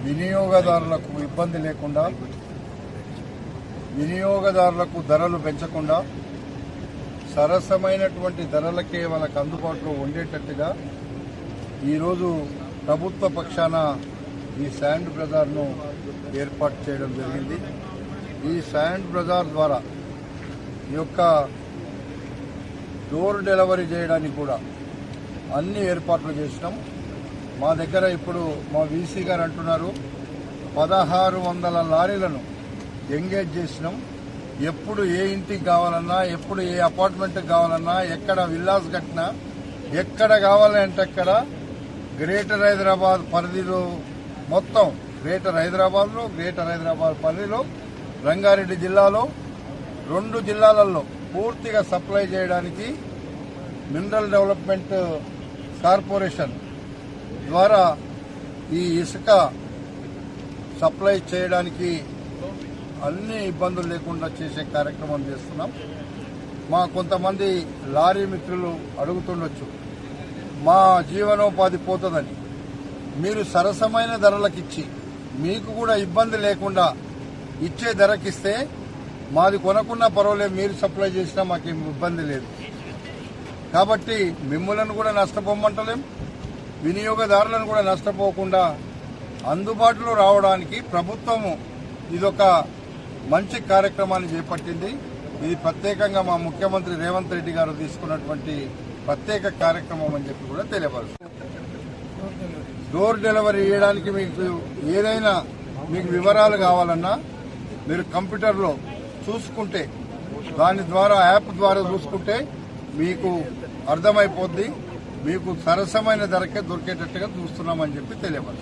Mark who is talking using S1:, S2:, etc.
S1: వినియోగదారులకు ఇబ్బంది లేకుండా, వినియోగదారులకు ధరలు పెంచకుండా సరసమైనటువంటి ధరలకే వాళ్ళకు అందుబాటులో ఉండేటట్టుగా ఈరోజు ప్రభుత్వ పక్షాన ఈ శాండ్ బజార్ను ఏర్పాటు చేయడం జరిగింది. ఈ శాండ్ బజార్ ద్వారా ఈ యొక్క డోర్ డెలివరీ చేయడానికి కూడా అన్ని ఏర్పాట్లు చేసినాం. మా దగ్గర ఇప్పుడు మా వీసీ గారు అంటున్నారు 1600 లారీలను ఎంగేజ్ చేసినాం. ఎప్పుడు ఏ ఇంటికి కావాలన్నా, ఎప్పుడు ఏ అపార్ట్మెంట్కి కావాలన్నా, ఎక్కడ విల్లాస్ కట్టినా, ఎక్కడ కావాలంటే అక్కడ గ్రేటర్ హైదరాబాద్ పరిధిలో మొత్తం గ్రేటర్ హైదరాబాద్లో, గ్రేటర్ హైదరాబాద్ పరిధిలో, రంగారెడ్డి జిల్లాలో 2 జిల్లాలలో పూర్తిగా సప్లై చేయడానికి మినరల్ డెవలప్మెంట్ కార్పొరేషన్ ద్వారా ఈ ఇసుక సప్లై చేయడానికి అన్ని ఇబ్బందులు లేకుండా చేసే కార్యక్రమం చేస్తున్నాం. మా కొంతమంది లారీ మిత్రులు అడుగుతుండొచ్చు, మా జీవనోపాధి పోతుందని. మీరు సరసమైన ధరలకు ఇచ్చి మీకు కూడా ఇబ్బంది లేకుండా ఇచ్చే ధరకిస్తే మాది కొనకున్నా పర్వాలేదు, మీరు సప్లై చేసినా మాకేం ఇబ్బంది లేదు. కాబట్టి మిమ్మల్ని కూడా నష్టపోమంటలేం, వినియోగదారులను కూడా నష్టపోకుండా అందుబాటులో రావడానికి ప్రభుత్వము ఇదొక మంచి కార్యక్రమాన్ని చేపట్టింది. ఇది ప్రత్యేకంగా మా ముఖ్యమంత్రి రేవంత్ రెడ్డి గారు తీసుకున్నటువంటి ప్రత్యేక కార్యక్రమం అని చెప్పి కూడా తెలియపరుస్తుంది. డోర్ డెలివరీ చేయడానికి మీకు ఏదైనా మీకు వివరాలు కావాలన్నా మీరు కంప్యూటర్లో చూసుకుంటే, దాని ద్వారా యాప్ ద్వారా చూసుకుంటే మీకు అర్థమైపోద్ది. మీకు సరసమైన ధరకే దొరికేటట్టుగా చూస్తున్నామని చెప్పి తెలియపరుస్తుంది.